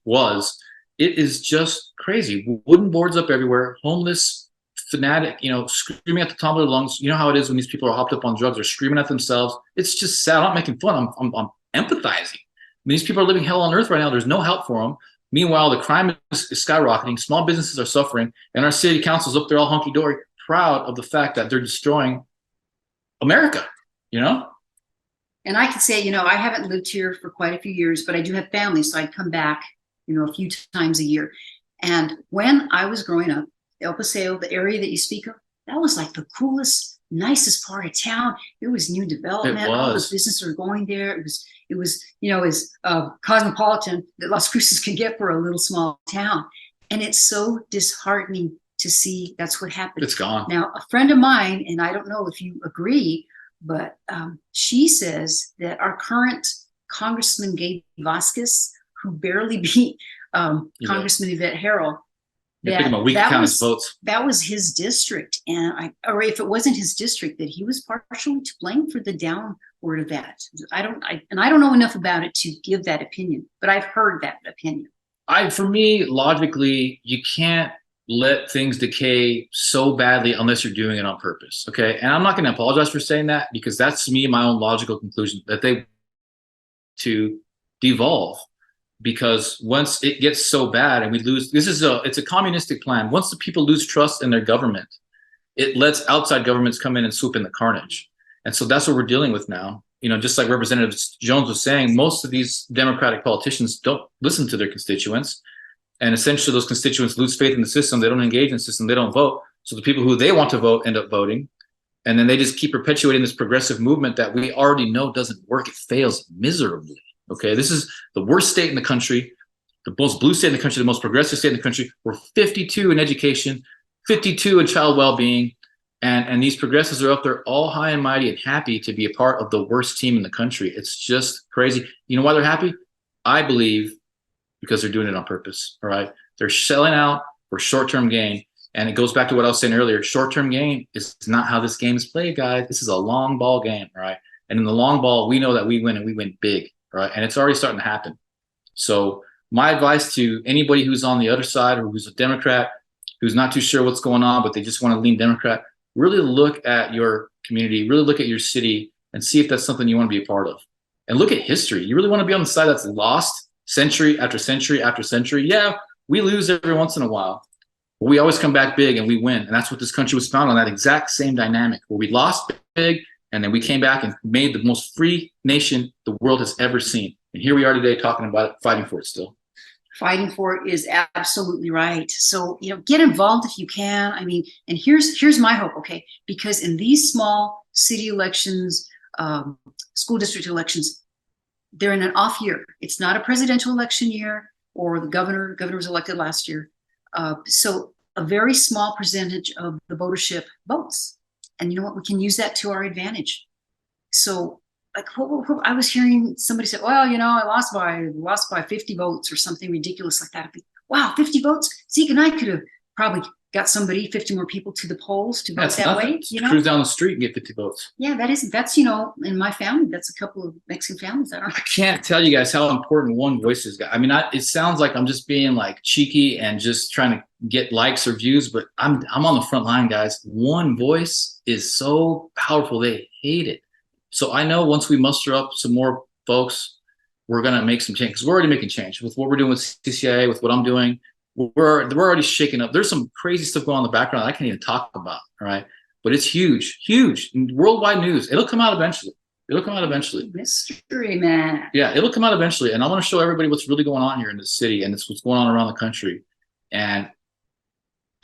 It is just crazy. Wooden boards up everywhere, homeless, fanatic, screaming at the top of their lungs. You know how it is when these people are hopped up on drugs, they're screaming at themselves. It's just sad. I'm not making fun. I'm empathizing. I mean, these people are living hell on earth right now. There's no help for them. Meanwhile, the crime is skyrocketing. Small businesses are suffering, and our city council's up there all hunky-dory, proud of the fact that they're destroying America, And I could say, I haven't lived here for quite a few years, but I do have family, so I'd come back, a few times a year. And when I was growing up, El Paseo, the area that you speak of, that was like the coolest, nicest part of town. It was new development. All the businesses were going there. It was as cosmopolitan that Las Cruces could get for a little small town. And it's so disheartening to see that's what happened. It's gone. Now, a friend of mine, and I don't know if you agree, but she says that our current Congressman Gabe Vasquez, who barely beat Congressman Yvette Harrell, that was his district, or if it wasn't his district, that he was partially to blame for the downward of that. I don't know enough about it to give that opinion, but I've heard that opinion. For me, logically, you can't let things decay so badly unless you're doing it on purpose. Okay, and I'm not going to apologize for saying that, because that's me, my own logical conclusion that they to devolve. Because once it gets so bad and we lose, it's a communistic plan. Once the people lose trust in their government, it lets outside governments come in and swoop in the carnage. And so that's what we're dealing with now. Just like Representative Jones was saying, most of these Democratic politicians don't listen to their constituents. And essentially those constituents lose faith in the system. They don't engage in the system. They don't vote. So the people who they want to vote end up voting. And then they just keep perpetuating this progressive movement that we already know doesn't work. It fails miserably. Okay, this is the worst state in the country, the most blue state in the country, the most progressive state in the country. We're 52 in education, 52 in child well-being, and these progressives are up there all high and mighty and happy to be a part of the worst team in the country. It's just crazy. You know why they're happy? I believe because they're doing it on purpose. All right, they're selling out for short-term gain, and it goes back to what I was saying earlier. Short-term gain is not how this game is played, guys. This is a long ball game, right? And in the long ball, we know that we win, and we win big. Right. And it's already starting to happen. So my advice to anybody who's on the other side, or who's a Democrat, who's not too sure what's going on, but they just want to lean Democrat, really look at your community, really look at your city, and see if that's something you want to be a part of. And look at history. You really want to be on the side that's lost century after century after century. Yeah, we lose every once in a while, but we always come back big and we win. And that's what this country was founded on, that exact same dynamic, where we lost big, and then we came back and made the most free nation the world has ever seen. And here we are today talking about it, fighting for it still. Fighting for it is absolutely right. So, get involved if you can. I mean, and here's my hope, okay? Because in these small city elections, school district elections, they're in an off year. It's not a presidential election year, or the governor was elected last year. So a very small percentage of the votership votes. And you know what? We can use that to our advantage. So, like, I was hearing somebody say, "Well, I lost by 50 votes or something ridiculous like that." I'd be, wow, 50 votes! Zeke and I could have probably got 50 more people to the polls to vote that way. Cruise down the street and get 50 votes. Yeah, that's in my family, that's a couple of Mexican families. I can't tell you guys how important one voice is. I mean, it sounds like I'm just being like cheeky and just trying to get likes or views, but I'm on the front line, guys. One voice is so powerful. They hate it. So I know once we muster up some more folks, we're gonna make some change, because we're already making change with what we're doing with CCIA, with what I'm doing. We're already shaking up. There's some crazy stuff going on in the background that I can't even talk about. All right, but it's huge worldwide news. It'll come out eventually. Mystery man. Yeah, it'll come out eventually, and I want to show everybody what's really going on here in this city, and it's what's going on around the country. And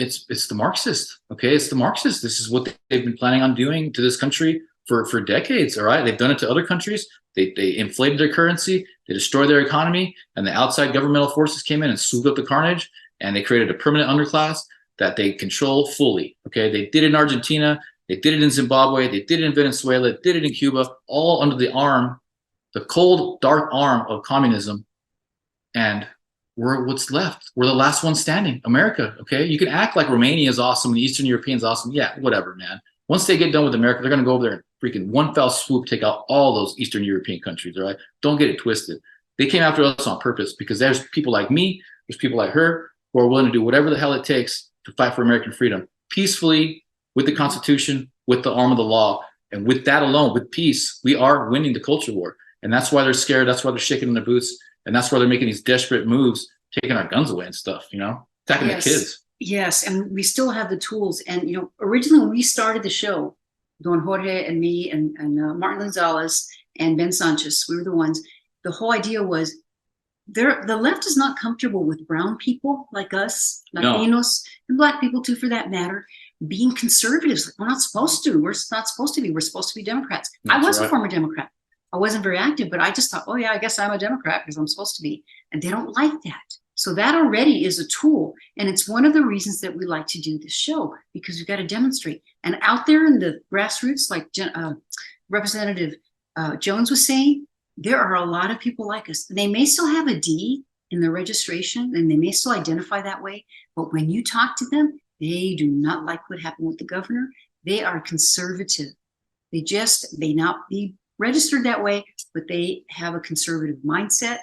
it's the Marxist. Okay, it's the Marxist. This is what they've been planning on doing to this country for decades. All right, they've done it to other countries. They inflated their currency, they destroyed their economy, and the outside governmental forces came in and swooped up the carnage, and they created a permanent underclass that they control fully. Okay, they did it in Argentina, they did it in Zimbabwe, they did it in Venezuela, did it in Cuba, all under the arm, the cold, dark arm of communism. And we're what's left. We're the last one standing, America. Okay, you can act like Romania is awesome and the Eastern Europeans awesome. Yeah, whatever, man. Once they get done with America, they're going to go over there and freaking one fell swoop take out all those Eastern European countries. All right, don't get it twisted. They came after us on purpose because there's people like me, there's people like her who are willing to do whatever the hell it takes to fight for American freedom peacefully, with the Constitution, with the arm of the law, and with that alone, with peace, we are winning the culture war. And that's why they're scared. That's why they're shaking in their boots. And that's why they're making these desperate moves, taking our guns away and stuff, you know, attacking the kids. Yes, and we still have the tools. And, you know, originally when we started the show, Don Jorge and me and Martin Gonzalez and Ben Sanchez, we were the ones. The whole idea was the left is not comfortable with brown people like us, Latinos, and black people too, for that matter, being conservatives. Like, we're not supposed to. We're not supposed to be. We're supposed to be Democrats. I was a former Democrat. I wasn't very active, but I just thought, oh yeah, I guess I'm a Democrat because I'm supposed to be. And they don't like that. So that already is a tool. And it's one of the reasons that we like to do this show, because we've got to demonstrate. And out there in the grassroots, like Representative Jones was saying, there are a lot of people like us. They may still have a D in their registration and they may still identify that way. But when you talk to them, they do not like what happened with the governor. They are conservative. They may not be registered that way, but they have a conservative mindset.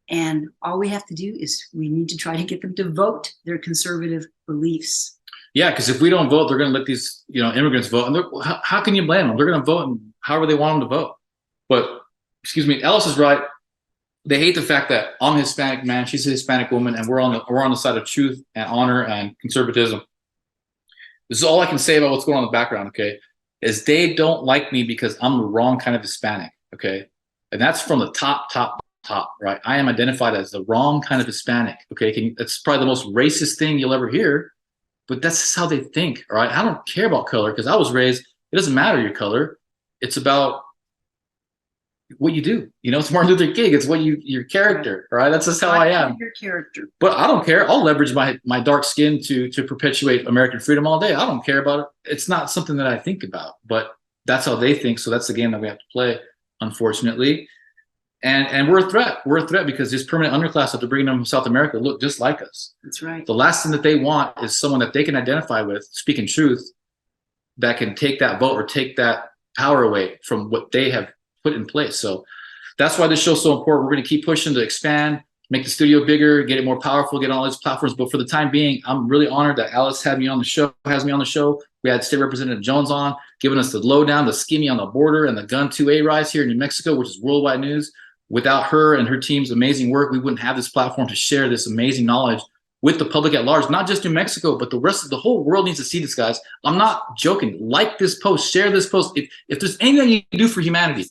And all we have to do is we need to try to get them to vote their conservative beliefs. Yeah, because if we don't vote, they're going to let these, you know, immigrants vote. And how can you blame them? They're going to vote however they want them to vote. But, excuse me, Alice is right. They hate the fact that I'm a Hispanic man, she's a Hispanic woman, and we're on the side of truth and honor and conservatism. This is all I can say about what's going on in the background, okay? Is they don't like me because I'm the wrong kind of Hispanic, okay? And that's from the top, right? I am identified as the wrong kind of Hispanic, okay? That's probably the most racist thing you'll ever hear, but that's just how they think, all right? I don't care about color because I was raised, it doesn't matter your color. It's about what you do. You know, it's Martin Luther King. It's what your character, right? That's just how I am. Your character. But I don't care. I'll leverage my dark skin to perpetuate American freedom all day. I don't care about it. It's not something that I think about, but that's how they think. So that's the game that we have to play, unfortunately. And we're a threat. We're a threat because this permanent underclass that they're bringing them from South America look just like us. That's right. The last thing that they want is someone that they can identify with, speaking truth, that can take that vote or take that power away from what they have put in place. So that's why this show's so important. We're going to keep pushing to expand, make the studio bigger, get it more powerful, get on all these platforms. But for the time being, I'm really honored that Alice has me on the show. We had State Representative Jones on, giving us the lowdown, the skinny on the border and the gun 2A rise here in New Mexico, which is worldwide news. Without her and her team's amazing work, we wouldn't have this platform to share this amazing knowledge with the public at large, not just New Mexico, but the rest of the whole world needs to see this, guys. I'm not joking. Like this post, share this post. If there's anything you can do for humanity,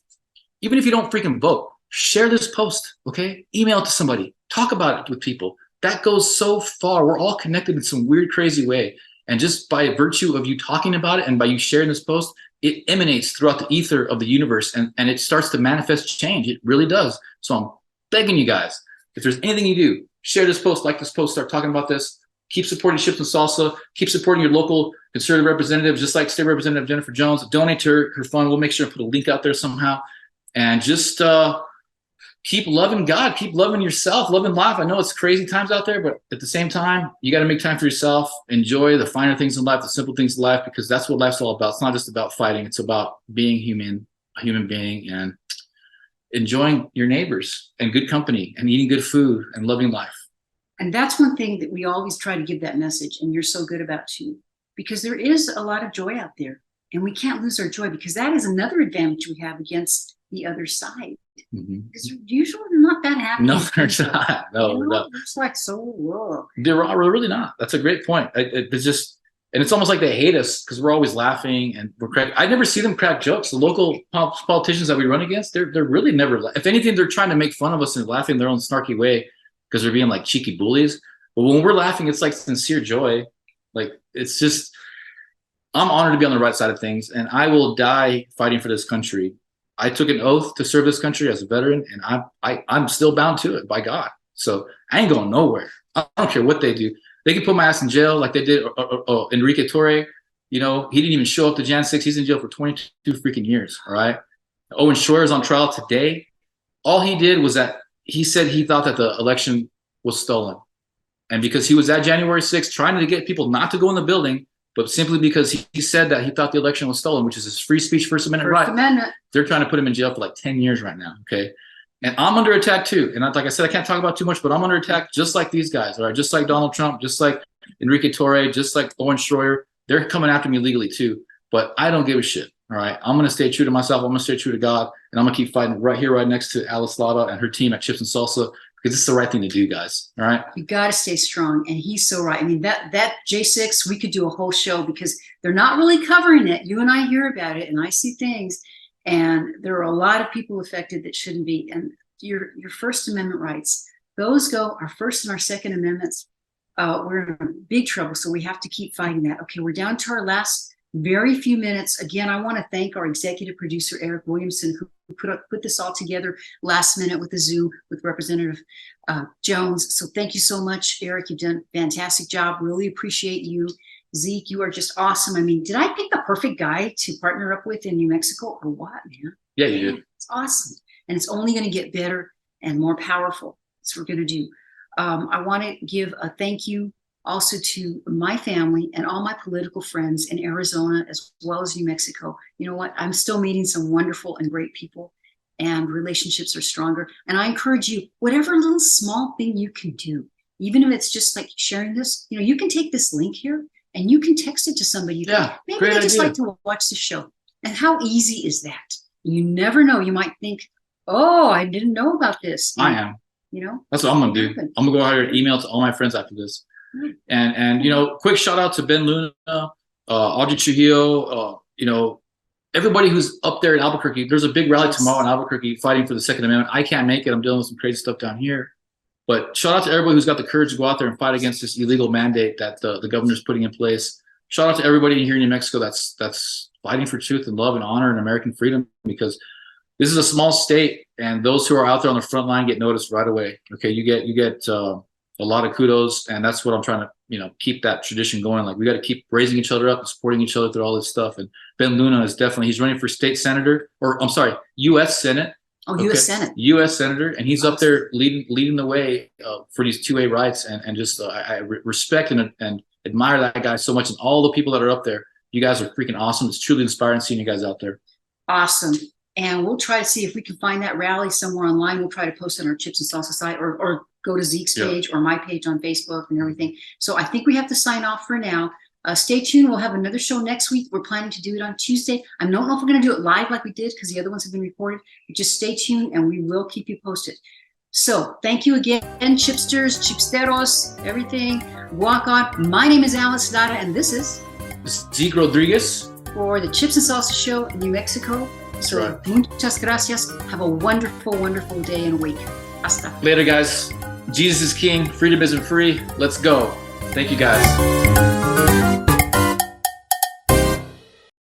even if you don't freaking vote, share this post, okay? Email it to somebody. Talk about it with people. That goes so far. We're all connected in some weird, crazy way. And just by virtue of you talking about it and by you sharing this post, it emanates throughout the ether of the universe and it starts to manifest change. It really does. So I'm begging you guys, if there's anything you do, share this post, like this post, start talking about this. Keep supporting Chips and Salsa. Keep supporting your local conservative representatives, just like State Representative Jenifer Jones. Donate to her fund. We'll make sure to put a link out there somehow. And just keep loving God, keep loving yourself, loving life. I know it's crazy times out there, but at the same time, you got to make time for yourself. Enjoy the finer things in life, the simple things in life, because that's what life's all about. It's not just about fighting. It's about being human, a human being, and enjoying your neighbors and good company and eating good food and loving life. And that's one thing that we always try to give that message. And you're so good about too, because there is a lot of joy out there and we can't lose our joy, because that is another advantage we have against the other side. Because usually they're not that happy. No, they're not. No. It's like so whoa. They're really not. That's a great point. It's just, and it's almost like they hate us because we're always laughing and we're cracking. I never see them crack jokes. The local politicians that we run against, they're really never. If anything, they're trying to make fun of us and laughing their own snarky way because they're being like cheeky bullies. But when we're laughing, it's like sincere joy. Like, it's just, I'm honored to be on the right side of things, and I will die fighting for this country. I took an oath to serve this country as a veteran, and I'm still bound to it by God. So I ain't going nowhere. I don't care what they do. They can put my ass in jail like they did Enrique Torre. You know, he didn't even show up to Jan 6. He's in jail for 22 freaking years. All right. Owen Schroyer is on trial today. All he did was that he said he thought that the election was stolen. And because he was at January 6th trying to get people not to go in the building, but simply because he said that he thought the election was stolen, which is his free speech, First Amendment right. They're trying to put him in jail for like 10 years right now. Okay. And I'm under attack too. And like I said, I can't talk about too much, but I'm under attack just like these guys. All right. Just like Donald Trump, just like Enrique Torre, just like Owen Schroyer. They're coming after me legally too. But I don't give a shit. All right. I'm going to stay true to myself. I'm going to stay true to God. And I'm going to keep fighting right here, right next to Alice Lara and her team at Chips and Salsa, because it's the right thing to do, guys. All right. You got to stay strong. And he's so right. I mean, that J6, we could do a whole show because they're not really covering it. You and I hear about it and I see things. And there are a lot of people affected that shouldn't be. And your First Amendment rights, those go, our First and our Second Amendments. We're in big trouble. So we have to keep fighting that. Okay. We're down to our last very few minutes. Again, I want to thank our executive producer, Eric Williamson, who put this all together last minute with the Zoom with Representative Jones. So thank you so much, Eric. You've done a fantastic job. Really appreciate you. Zeke, you are just awesome. I mean, did I pick the perfect guy to partner up with in New Mexico or what, man? Yeah, you did. It's awesome. And it's only going to get better and more powerful. That's what we're going to do. I want to give a thank you also to my family and all my political friends in Arizona, as well as New Mexico. You know what? I'm still meeting some wonderful and great people, and relationships are stronger. And I encourage you, whatever little small thing you can do, even if it's just like sharing this, you know, you can take this link here and you can text it to somebody. Yeah, maybe they just like to watch the show. And how easy is that? You never know. You might think, oh, I didn't know about this. I am. You know, that's what I'm going to do. I'm going to go ahead and email to all my friends after this. And you know, quick shout out to Ben Luna, Audrey Trujillo, you know, everybody who's up there in Albuquerque. There's a big rally tomorrow in Albuquerque fighting for the Second Amendment. I can't make it. I'm dealing with some crazy stuff down here. But shout out to everybody who's got the courage to go out there and fight against this illegal mandate that the governor's putting in place. Shout out to everybody here in New Mexico that's fighting for truth and love and honor and American freedom, because this is a small state, and those who are out there on the front line get noticed right away. Okay, you get a lot of kudos, and that's what I'm trying to, you know, keep that tradition going. Like, we got to keep raising each other up and supporting each other through all this stuff. And Ben Luna is definitely, he's running for state senator, or I'm sorry, U.S. Senate. Oh, U.S. Senate. U.S. senator, and he's up there leading the way for these 2A rights, and just I respect and admire that guy so much, and all the people that are up there. You guys are freaking awesome. It's truly inspiring seeing you guys out there. Awesome. And we'll try to see if we can find that rally somewhere online. We'll try to post it on our Chips and Salsa site, or go to Zeke's page or my page on Facebook and everything. So I think we have to sign off for now. Stay tuned. We'll have another show next week. We're planning to do it on Tuesday. I don't know if we're going to do it live like we did, because the other ones have been recorded. But just stay tuned and we will keep you posted. So thank you again, chipsters, chipsteros, everything. Walk on. My name is Alice Lara, and this is Zeke Rodriquez for the Chips and Salsa Show in New Mexico. So right. Muchas gracias. Have a wonderful, wonderful day and week. Hasta. Later, guys. Jesus is king. Freedom isn't free. Let's go. Thank you, guys.